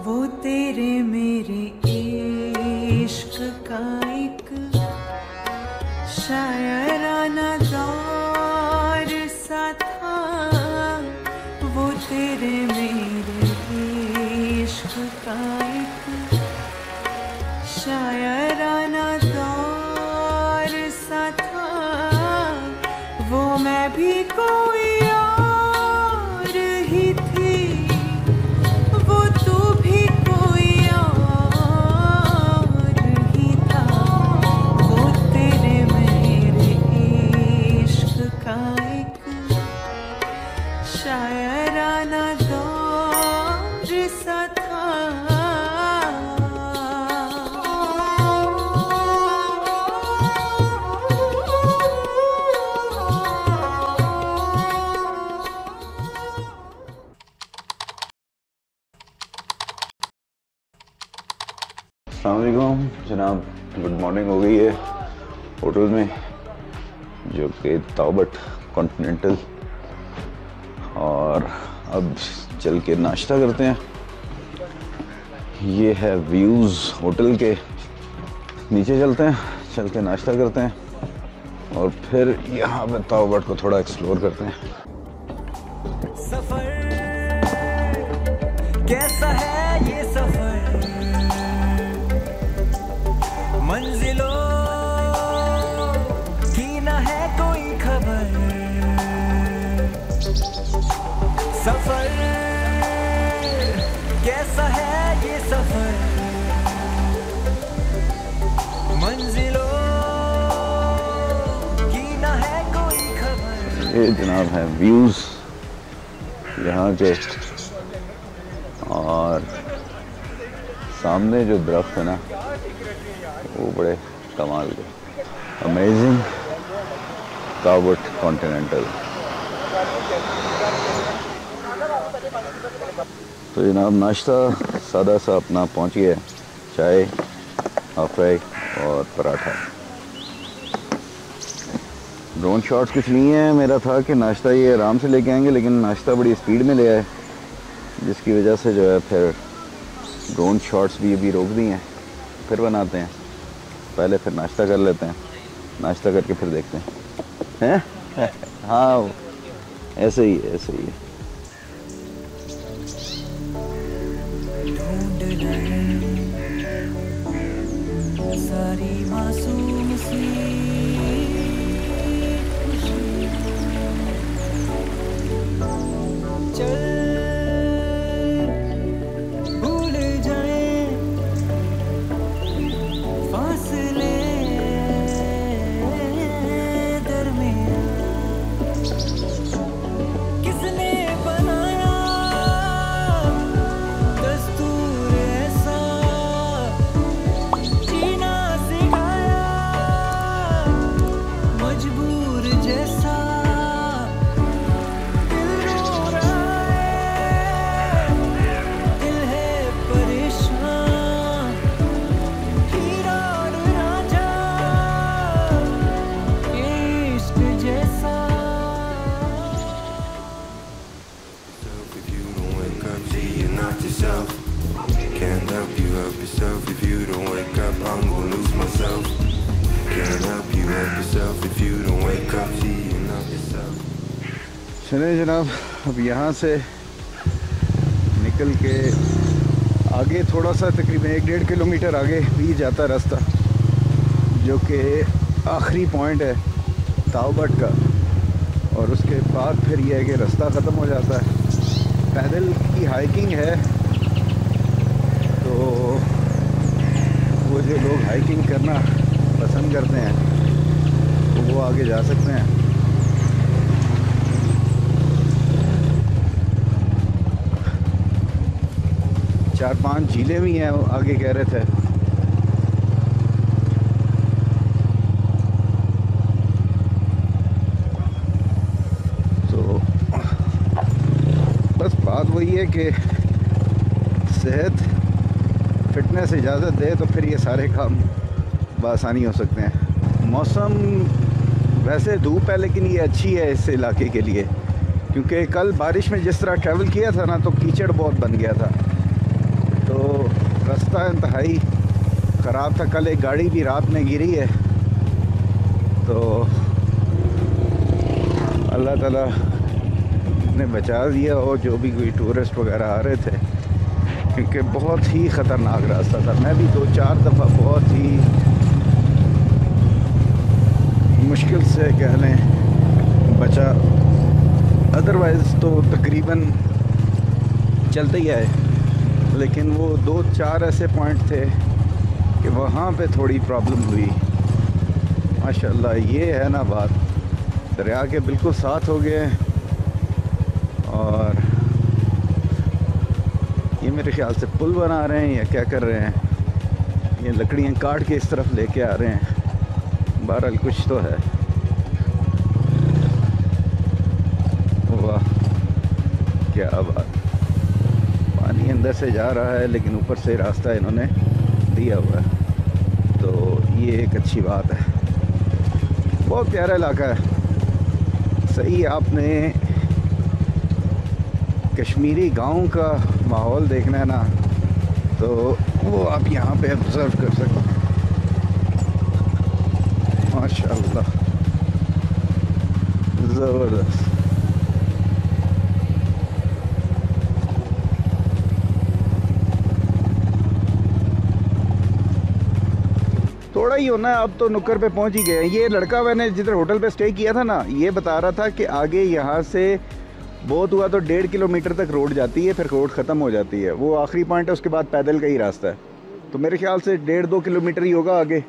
वो तेरे मेरे इश्क का एक शायराना दौर सा था। वो तेरे मेरे इश्क का एक शायराना दौर सा था। वो मैं भी कोई और ही थी, वो तू भी कोई और ही था। वो तेरे मेरे इश्क का एक शायराना दौर सा था। अस्सलामुअलैकुम जनाब, गुड मॉर्निंग हो गई है होटल में, जो कि ताउबट कॉन्टिनेंटल। और अब चल के नाश्ता करते हैं। ये है व्यूज़ होटल के, नीचे चलते हैं, चल के नाश्ता करते हैं और फिर यहाँ पे ताउबट को थोड़ा एक्सप्लोर करते हैं। सफर कैसा है ये सफर, मंजिलों की न है कोई खबर। सफर कैसा है ये सफर, मंजिलों की न है कोई खबर। ये जनाब है व्यूज़ यहाँ के, और सामने जो दरख्त है ना वो बड़े कमाल के, अमेजिंग ताउबट कॉन्टिनेंटल। तो जनाब नाश्ता सादा सा अपना पहुंच गया, चाय, हाफ फ्राई और पराठा। ड्रोन शॉट्स कुछ नहीं है, मेरा था कि नाश्ता ये आराम से लेके आएंगे, लेकिन नाश्ता बड़ी स्पीड में ले आए, जिसकी वजह से जो है फिर ड्रोन शॉट्स भी अभी रोक दी हैं। फिर बनाते हैं, पहले फिर नाश्ता कर लेते हैं, नाश्ता करके फिर देखते हैं। हैं हाँ ऐसे ही है। सारी मासूम सी चल भूल जाए फासले दरमियां। किसने बनाया दस्तूर ऐसा, जीना सिखाया मजबूर जैसा। दिल रो रहा है, दिल है परेशान, हीरा और रांझा इश्क जैसा। If you don't wake up, see you're not yourself. Can't help you help yourself. If you don't wake up, I'm gonna lose myself. Can't help you help yourself. If you don't wake up, see you're not yourself. चले जनाब, अब यहाँ से निकल के आगे थोड़ा सा, तकरीबन 1-1.5 किलोमीटर आगे भी जाता रास्ता, जो कि आखिरी पॉइंट है ताउबट का। और उसके बाद फिर यह है कि रास्ता ख़त्म हो जाता है। पैदल की हाइकिंग है, तो वो जो लोग हाइकिंग करना पसंद करते हैं तो वो आगे जा सकते हैं। 4-5 झीलें भी हैं आगे, कह रहे थे। तो बस बात वही है कि सेहत फिटनेस इजाज़त दे तो फिर ये सारे काम बआसानी हो सकते हैं। मौसम वैसे धूप है, लेकिन ये अच्छी है इस इलाके के लिए, क्योंकि कल बारिश में जिस तरह ट्रैवल किया था ना, तो कीचड़ बहुत बन गया था। तो रास्ता इंतहाई ख़राब था। कल एक गाड़ी भी रात में गिरी है, तो अल्लाह ताला ने बचा दिया। और जो भी कोई टूरिस्ट वगैरह आ रहे थे, क्योंकि बहुत ही ख़तरनाक रास्ता था। मैं भी 2-4 दफ़ा बहुत ही मुश्किल से कह लें बचा, अदरवाइज़ तो तकरीबन चलते ही आए। लेकिन वो 2-4 ऐसे पॉइंट थे कि वहाँ पे थोड़ी प्रॉब्लम हुई। माशाल्लाह ये है ना बात, दरिया के बिल्कुल साथ हो गए। और ये मेरे ख्याल से पुल बना रहे हैं या क्या कर रहे हैं, ये लकड़ियाँ काट के इस तरफ लेके आ रहे हैं। बहरहाल कुछ तो है। वाह क्या बात, पानी अंदर से जा रहा है लेकिन ऊपर से रास्ता इन्होंने दिया हुआ है, तो ये एक अच्छी बात है। बहुत प्यारा इलाका है। सही, आपने कश्मीरी गांव का माहौल देखना है ना, तो वो आप यहाँ पे ऑब्ज़र्व कर सकते हैं। माशाअल्लाह ज़बरदस्त। थोड़ा ही होना है, अब तो नुक्कर पे पहुंच ही गए। ये लड़का मैंने जिधर होटल पे स्टे किया था ना, ये बता रहा था कि आगे यहाँ से बहुत हुआ तो 1.5 किलोमीटर तक रोड जाती है, फिर रोड ख़त्म हो जाती है। वो आखिरी पॉइंट है, उसके बाद पैदल का ही रास्ता है। तो मेरे ख्याल से 1.5-2 किलोमीटर ही होगा आगे।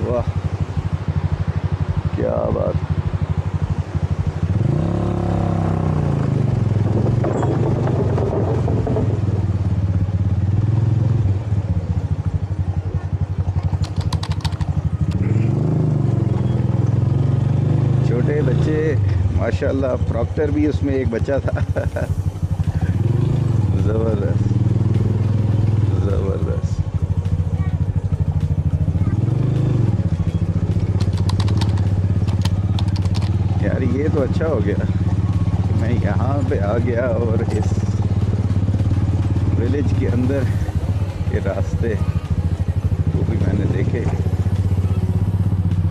वाह क्या बात। छोटे बच्चे माशाल्लाह, प्रॉक्टर भी उसमें एक बच्चा था। ज़बरदस्त ज़बरदस्त। यार ये तो अच्छा हो गया कि मैं यहाँ पे आ गया और इस विलेज के अंदर के रास्ते वो भी मैंने देखे।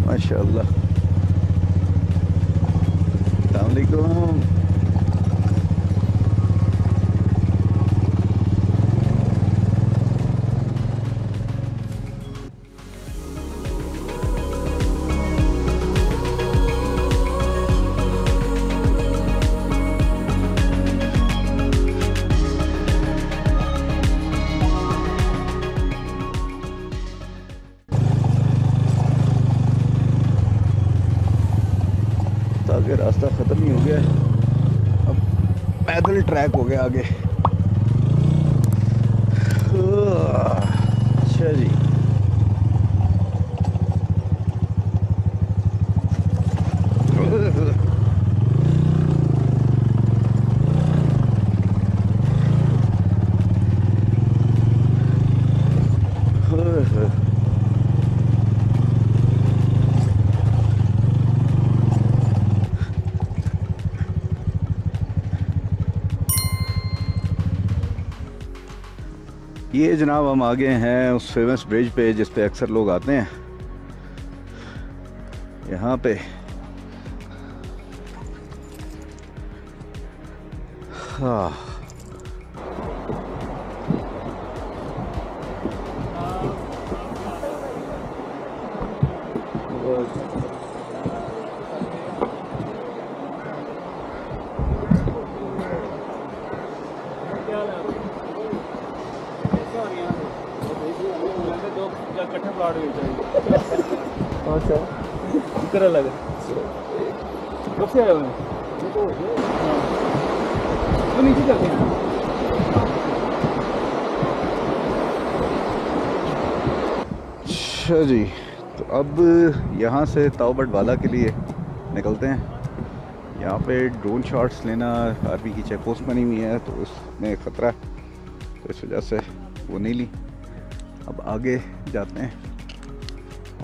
माशाल्लाह। अस्सलाम वालेकुम। आगे रास्ता ख़त्म ही हो गया, अब पैदल ट्रैक हो गया आगे। अच्छा जी, ये जनाब हम आ गए हैं उस फेमस ब्रिज पे जिस पे अक्सर लोग आते हैं। यहाँ पे हाँ लगे कब से आए हुए तो नीचे चलते हैं। अच्छा जी, तो अब यहाँ से ताओबट वाला के लिए निकलते हैं। यहाँ पे ड्रोन शॉट्स लेना, आर्मी की चेक पोस्ट बनी हुई है तो उसमें ख़तरा है, तो इस वजह से वो नहीं ली। अब आगे जाते हैं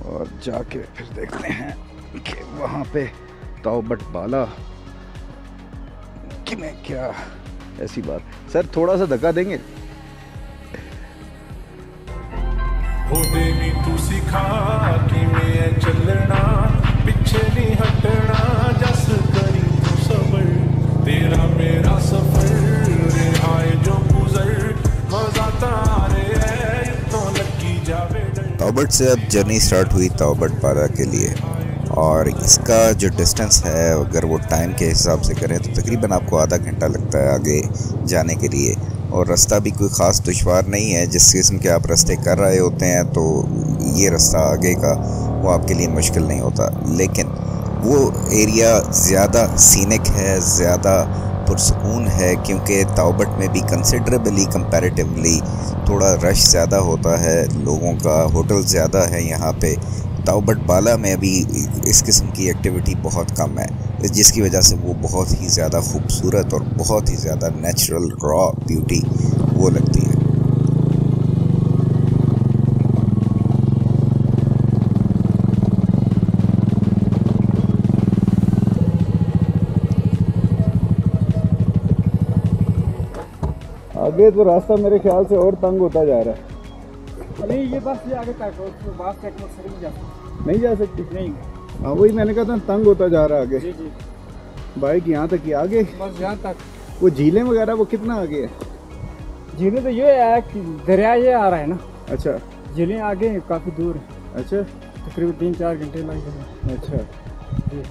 और जाके फिर देखते हैं कि वहाँ पे ताओबट वाला कि मैं क्या ऐसी बात। सर थोड़ा सा धक्का देंगे। होदे नी तू सिखा कि मैं चलना पिछे नहीं हटना जस करी तू सबर तेरा मेरा सफर रे आए जो गुजर मजा तारे है तो लगी जावे डर। तौबट से अब जर्नी स्टार्ट हुई तौबट बाला के लिए, और इसका जो डिस्टेंस है अगर वो टाइम के हिसाब से करें तो तकरीबन आपको आधा घंटा लगता है आगे जाने के लिए। और रास्ता भी कोई ख़ास दुश्वार नहीं है। जिस किस्म के आप रास्ते कर रहे होते हैं तो ये रास्ता आगे का वो आपके लिए मुश्किल नहीं होता, लेकिन वो एरिया ज़्यादा सीनिक है, ज़्यादा पुरसकून है, क्योंकि तौबट में भी कंसिडरेबली कंपैरेटिवली थोड़ा रश ज़्यादा होता है लोगों का, होटल ज़्यादा है यहाँ पे। तौबट बाला में अभी इस किस्म की एक्टिविटी बहुत कम है, जिसकी वजह से वो बहुत ही ज़्यादा खूबसूरत और बहुत ही ज़्यादा नेचुरल रॉ ब्यूटी वो लगती है। आगे तो रास्ता मेरे ख्याल से और तंग होता जा रहा है। नहीं ये बस ये आगे तक बास तक नहीं जा सकती। नहीं जा सकती। नहीं। हाँ वही मैंने कहा था, तंग होता जा रहा है आगे। जी जी। बाइक यहाँ तक ही आगे, बस यहाँ तक। वो झीलें वगैरह वो कितना आगे है? झीलें तो ये है कि दरिया ये आ रहा है ना। अच्छा। झीलें आगे हैं, काफ़ी दूर है। अच्छा। तकरीबन 3-4 घंटे लग जाएंगे। अच्छा जी।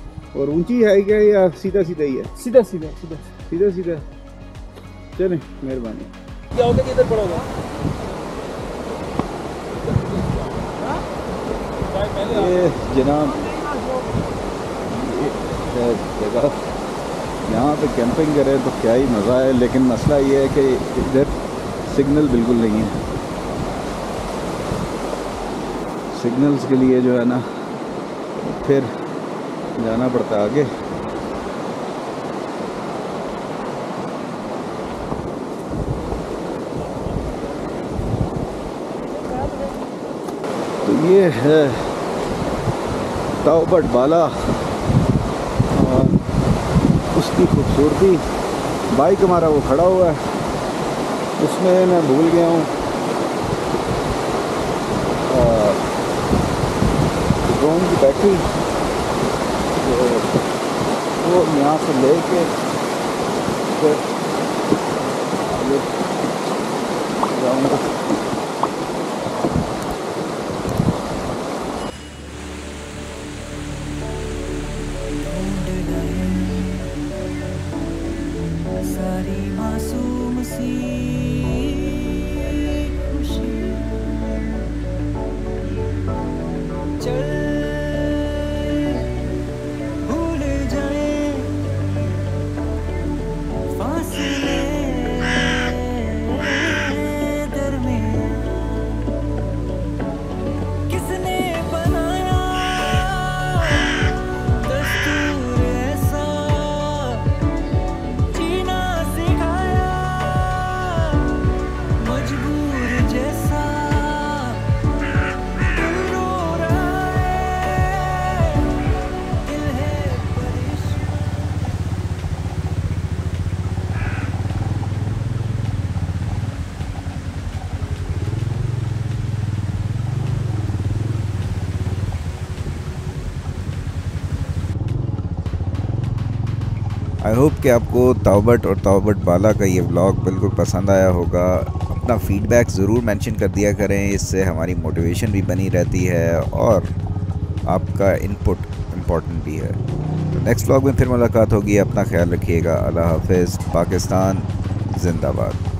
और ऊंची है क्या या सीधा सीधा ही है? सीधा सीधा सीधा सीधा सीधा। चलें, मेहरबानी। जाओगे किधर पड़ोगे? ये जनाब ये है जगह, यहाँ पे कैंपिंग करें तो क्या ही मज़ा है, लेकिन मसला ये है कि इधर सिग्नल बिल्कुल नहीं है। सिग्नल्स के लिए जो है ना फिर जाना पड़ता है आगे। तो ये है तौबट बाला और उसकी खूबसूरती। बाइक हमारा वो खड़ा हुआ है, उसमें मैं भूल गया हूँ ड्रोन की बैटरी, तो वो यहाँ से ले के फिर आगे जाऊँगा। सारी मासूम सी खुशियाँ चल भूल जाए फासले दरमियाँ। किसने बनाया दस्तूर ऐसा जीना सिखाया मजबूर जैसा। दिल रो रहा है, दिल है परेशान। आई होप कि आपको तौबट और तौबट बाला का ये व्लॉग बिल्कुल पसंद आया होगा। अपना फीडबैक ज़रूर मेंशन कर दिया करें, इससे हमारी मोटिवेशन भी बनी रहती है और आपका इनपुट इम्पोर्टेंट भी है। तो नेक्स्ट व्लॉग में फिर मुलाकात होगी। अपना ख्याल रखिएगा। अल्लाह हाफ़िज़। पाकिस्तान जिंदाबाद।